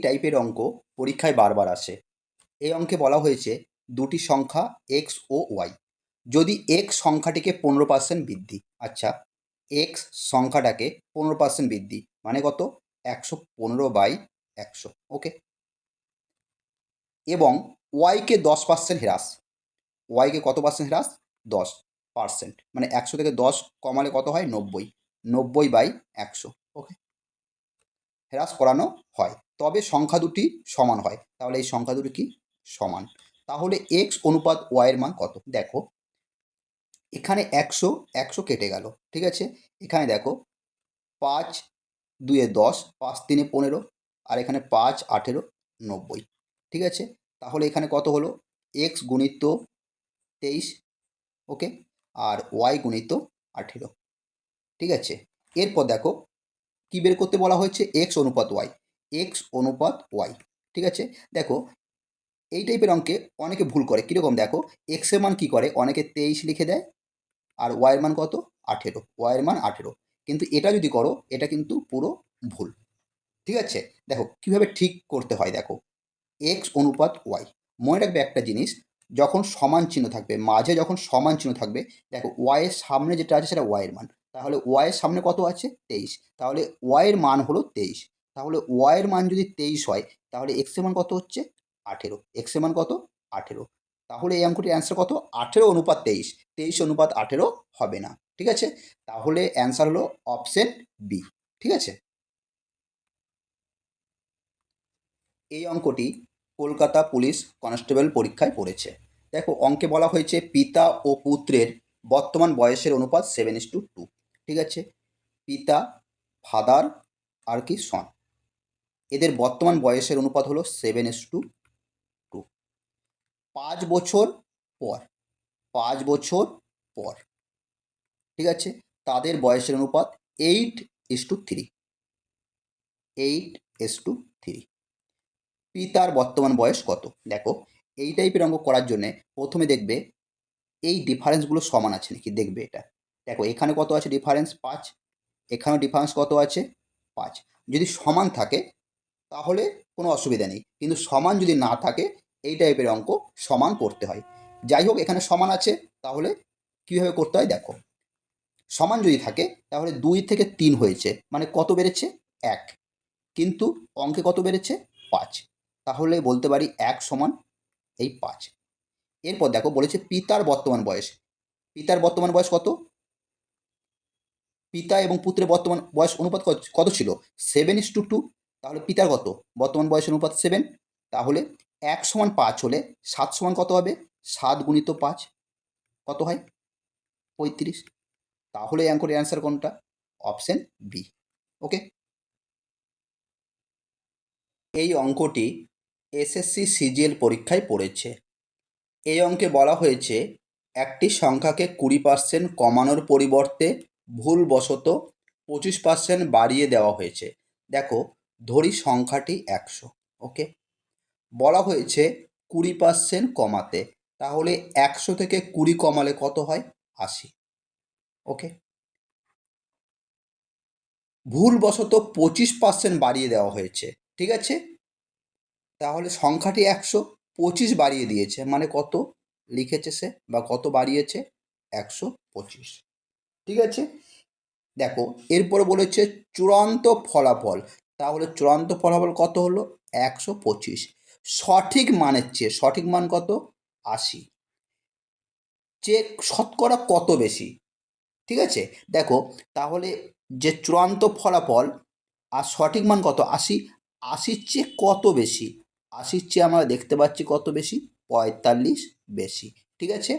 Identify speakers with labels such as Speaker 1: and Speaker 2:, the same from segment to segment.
Speaker 1: টাইপের অঙ্ক পরীক্ষায় বারবার আসে। এই অঙ্কে বলা হয়েছে দুটি সংখ্যা এক্স ও ওয়াই, যদি এক্স সংখ্যাটিকে 15% বৃদ্ধি, আচ্ছা এক্স সংখ্যাটাকে 15% বৃদ্ধি মানে কত, 115/100, ওকে, এবং ওয়াইকে 10% হ্রাস, ওয়াইকে কত পার্সেন্ট হ্রাস, 10%, মানে 100 থেকে 10 কমালে কত হয়, 90, 90/100, ওকে, হ্রাস করানো হয়, তবে সংখ্যা দুটি সমান হয়। তাহলে এই সংখ্যা দুটি কি, সমান। তাহলে এক্স অনুপাত ওয়াইয়ের মান কত, দেখো এখানে 100 100 কেটে গেল, ঠিক আছে, এখানে দেখো 5 2 10, 5 3 15, আর এখানে 5 18 90, ঠিক আছে। তাহলে এখানে কত হলো, এক্স গুণিত 23, ওকে, আর ওয়াই গুণিত 18, ঠিক আছে। এরপর দেখো কি বের করতে বলা হয়েছে, এক্স অনুপাত ওয়াই, এক্স অনুপাত ওয়াই, ঠিক আছে। দেখো এই টাইপের অঙ্কে অনেকে ভুল করে, কীরকম দেখো, এক্সের মান কী করে, অনেকে 23 লিখে দেয় আর ওয়াইয়ের মান কত, 18, ওয়াইয়ের মান 18, কিন্তু এটা যদি করো এটা কিন্তু পুরো ভুল, ঠিক আছে। দেখো কীভাবে ঠিক করতে হয়, দেখো এক্স অনুপাত ওয়াই, মনে রাখবে একটা জিনিস, যখন সমান চিহ্ন থাকবে, মাঝে যখন সমান চিহ্ন থাকবে, দেখো ওয়াইয়ের সামনে যেটা আছে সেটা ওয়াইয়ের মান, তাহলে ওয়াইয়ের সামনে কত আছে, 23, তাহলে ওয়াইয়ের মান হলো 23, তাহলে ওয়াইয়ের মান যদি 23 হয় তাহলে এক্সের মান কত হচ্ছে, 18, এক্সের মান কত, 18, তাহলে এই অঙ্কটির অ্যান্সার কত, 18 অনুপাত 23, 23 অনুপাত 18 হবে না, ঠিক আছে। তাহলে অ্যান্সার হলো অপশন বি, ঠিক আছে। এই অঙ্কটি কলকাতা পুলিশ কনস্টেবল পরীক্ষায় পড়েছে। দেখো অঙ্কে বলা হয়েছে পিতা ও পুত্রের বর্তমান বয়সের অনুপাত 7:2, ঠিক আছে, পিতা, ফাদার আর কি সন, এদের বর্তমান বয়সের অনুপাত হলো 7:2। 5 বছর পর, 5 বছর পর, ঠিক আছে, তাদের বয়সের অনুপাত 8:3, 8:3। পিতার বর্তমান বয়স কত, দেখো এই টাইপের অঙ্ক করার জন্যে প্রথমে দেখবে এই ডিফারেন্সগুলো সমান আছে নাকি, দেখবে এটা, দেখো এখানে কত আছে ডিফারেন্স, 5, এখানেও ডিফারেন্স কত আছে, 5, যদি সমান থাকে তাহলে কোনো অসুবিধা নেই, কিন্তু সমান যদি না থাকে এই টাইপের অঙ্ক সমান করতে হয়। যাই হোক এখানে সমান আছে, তাহলে কীভাবে করতে হয় দেখো, সমান যদি থাকে তাহলে 2 থেকে 3 হয়েছে মানে কত বেড়েছে, 1, কিন্তু অঙ্কে কত বেড়েছে, 5, তাহলে বলতে পারি 1 সমান এই 5। এরপর দেখো বলেছে পিতার বর্তমান বয়স, পিতার বর্তমান বয়স কত, পিতা এবং পুত্রের বর্তমান বয়স অনুপাত কত ছিল, 7:2, তাহলে পিতার কত, বর্তমান বয়স অনুপাত 7, তাহলে 1 সমান 5 হলে 7 সমান কত হবে, 7 গুণিত 5 কত হয়, 35, তাহলে অঙ্কটির অ্যান্সার কোনটা, অপশন বি, ওকে। এই অঙ্কটি এসএসসি সিজিএল পরীক্ষায় পড়েছে। এই অঙ্কে বলা হয়েছে একটি সংখ্যাকে 20% কমানোর পরিবর্তে ভুলবশত 25% বাড়িয়ে দেওয়া হয়েছে। দেখো ধরি সংখ্যাটি 100, ওকে, বলা হয়েছে 20% কমাতে, তাহলে 100 থেকে 20 কমালে কত হয়, 80, ওকে, ভুলবশত 25% বাড়িয়ে দেওয়া হয়েছে, ঠিক আছে, তাহলে সংখ্যাটি 100, 25 বাড়িয়ে দিয়েছে মানে কত লিখেছে সে বা কত বাড়িয়েছে, 125, ঠিক আছে। দেখো এরপরে বলেছে চূড়ান্ত ফলাফল, তাহলে চূড়ান্ত ফলাফল কত হলো, 125, সঠিক মানের চেয়ে সঠিক মান কত, 80, চেয়ে শতকরা কত বেশি, ঠিক আছে। দেখো তাহলে যে চূড়ান্ত ফলাফল আর সঠিক মান কত, 80, 80-র চেয়ে কত বেশি, 80-র চেয়ে আমরা দেখতে পাচ্ছি কত বেশি, 45 বেশি, ঠিক আছে।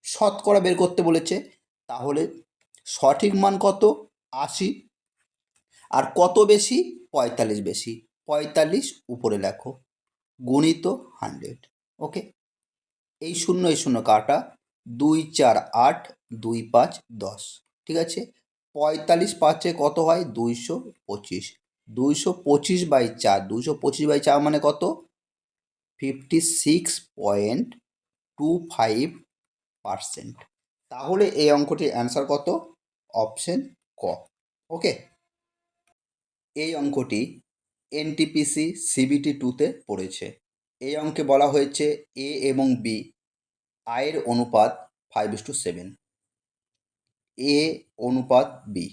Speaker 1: শতকরা বের করতে বলেছে, তাহলে সঠিক মান কত, 80, আর কত বেশি, 45 বেশি, 45 উপরে লেখো, গুণিত 100, ওকে, এই শূন্য এই শূন্য কাটা, 2 4 8, 2 5 10, ঠিক আছে, 45 5-এ কত হয়, 225, 225/4, 225/4 মানে কত, 56.25%, তাহলে এই অঙ্কটির অ্যান্সার কত, অপশন ক, ওকে। এই অঙ্কটি এনটিপিসি সিবিটি 2-তে পড়েছে। এই অঙ্কে বলা হয়েছে এ এবং বি আয়ের অনুপাত 5:7। এ অনুপাত বি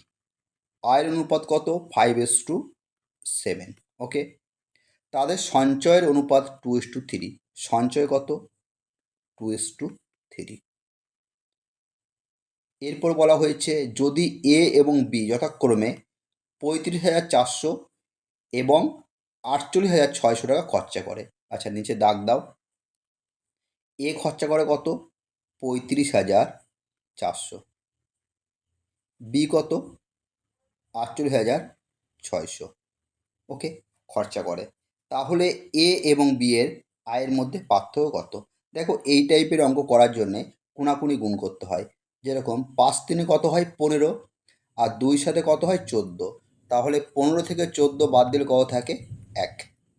Speaker 1: আয়ের অনুপাত কত? 5:7। ওকে, তাদের সঞ্চয়ের অনুপাত 2:3। সঞ্চয় কত? 2:3। এরপর বলা হয়েছে যদি এ এবং বি যথাক্রমে 35,400 এবং 48,600 টাকা খরচা করে। আচ্ছা, নিচে দাগ দাও। এ খরচা করে কত? 35,400। বি কত? 48,600। ওকে, খরচা করে। তাহলে এ এবং বি এর আয়ের মধ্যে পার্থক্য কত? দেখো, এই টাইপের অঙ্ক করার জন্যে কোনাকুনি গুণ করতে হয়। যেরকম 5×3 কত হয়? 15, আর 2 সাথে কত হয়? 14। তাহলে 15 থেকে 14 বাদ দিলে কত থাকে? 1।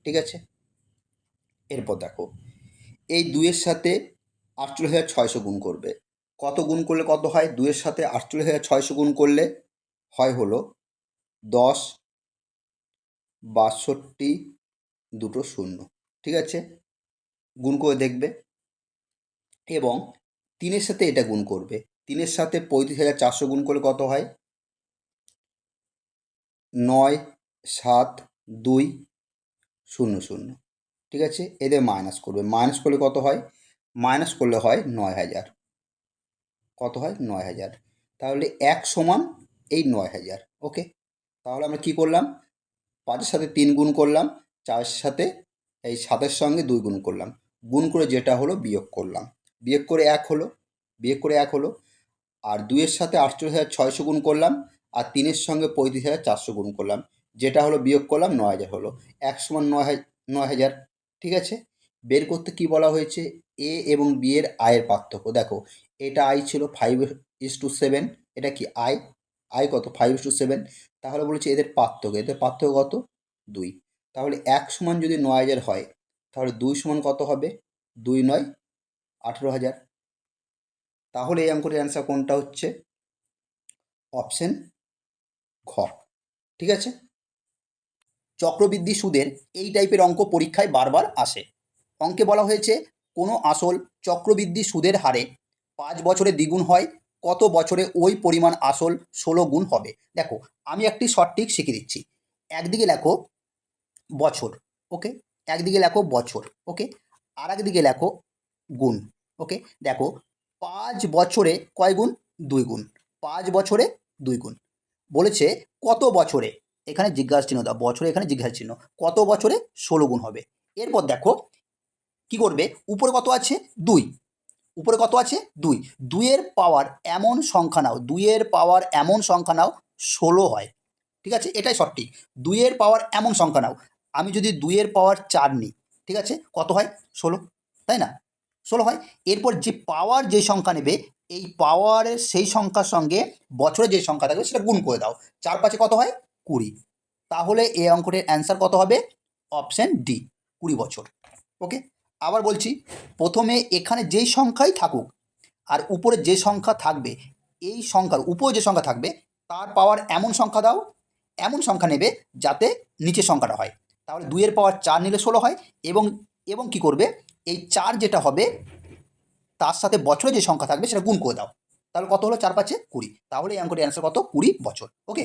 Speaker 1: ঠিক আছে, এরপর দেখো, এই 2-এর সাথে 48,600 গুণ করবে। কত গুণ করলে কত হয়? 2-এর সাথে 48,600 গুণ করলে হয় হলো 10, 62, 2 শূন্য। ঠিক আছে, গুণ করে দেখবে। এবং 3-এর সাথে এটা গুণ করবে। 3-এর সাথে 35,400 গুণ করলে কত হয়? 9, 7, 2, 0, 0। ঠিক আছে, এদের মাইনাস করবে। মাইনাস করলে কত হয়? মাইনাস করলে হয় 9,000। কত হয়? 9,000। তাহলে 1 সমান এই 9,000। ওকে, তাহলে আমরা কি করলাম? 5-এর সাথে 3 গুণ করলাম, 4-এর সাথে এই 7-এর সঙ্গে 2 গুণ করলাম, গুণ করে যেটা হলো বিয়োগ করলাম, বিয়োগ করে 1 হলো, বিয়োগ করে 1 হলো। আর 2-এর সাথে 48,600 গুণ করলাম, আর 3-এর সঙ্গে 35,400 গুণ করলাম, যেটা হলো বিয়োগ করলাম, 9,000 হলো। 1 সমান 9,000। ঠিক আছে, বের করতে কি বলা হয়েছে? এ এবং বি এর আয়ের পার্থক্য। দেখো, এটা আয় ছিল 5:7, এটা কি আয়? আয় কত? 5:7। তাহলে বলেছে এদের পার্থক্য। এদের পার্থক্য কত? 2। তাহলে 1 সমান যদি 9,000 হয়, তাহলে 2 সমান কত হবে? 2 9 18,000। তাহলে এই অঙ্কটির অ্যান্সার কোনটা হচ্ছে? অপশন ঘ। ঠিক আছে, চক্রবৃদ্ধি সুদের এই টাইপের অঙ্ক পরীক্ষায় বারবার আসে। অঙ্কে বলা হয়েছে কোনো আসল চক্রবৃদ্ধি সুদের হারে 5 বছরে দ্বিগুণ হয়, কত বছরে ওই পরিমাণ আসল 16 গুণ হবে? দেখো, আমি একটি সঠিক শিখিয়ে দিচ্ছি। একদিকে লেখো বছর, ওকে, একদিকে লেখো বছর, ওকে, আর একদিকে লেখো গুণ। ওকে, দেখো, 5 বছরে কয় গুণ? 2 গুণ। 5 বছরে 2 গুণ। বলেছে কত বছরে, এখানে জিজ্ঞাসা চিহ্ন দাও, বছরে এখানে জিজ্ঞাসা চিহ্ন, কত বছরে 16 গুণ হবে? এরপর দেখো কি করবে, উপরে কত আছে? 2। উপরে কত আছে? 2। 2-এর পাওয়ার এমন সংখ্যা নাও, 2-এর পাওয়ার এমন সংখ্যা নাও 16 হয়। ঠিক আছে, এটাই সঠিক। 2-এর পাওয়ার এমন সংখ্যা নাও। আমি যদি 2-এর পাওয়ার 4 নিই, ঠিক আছে, কত হয়? 16, তাই না? 16 হয়। এরপর যে পাওয়ার যে সংখ্যা নেবে, এই পাওয়ারের সেই সংখ্যার সঙ্গে বছরে যে সংখ্যা থাকবে সেটা গুণ করে দাও। 4 5 কত হয়? 20। তাহলে এই অঙ্কটির অ্যান্সার কত হবে? অপশান ডি, 20 বছর। ওকে, আবার বলছি, প্রথমে এখানে যেই সংখ্যাই থাকুক আর উপরে যে সংখ্যা থাকবে, এই সংখ্যার উপরে যে সংখ্যা থাকবে তার পাওয়ার এমন সংখ্যা দাও, এমন সংখ্যা নেবে যাতে নিচের সংখ্যাটা হয়। তাহলে 2-এর পাওয়ার 4 নিলে 16 হয়। এবং এবং কী করবে, এই 4 যেটা হবে তার সাথে বছরে যে সংখ্যা থাকবে সেটা গুণ করে দাও। তাহলে কত হলো? 4 5 20। তাহলে এই অঙ্কটির অ্যান্সার কত? 20 বছর। ওকে।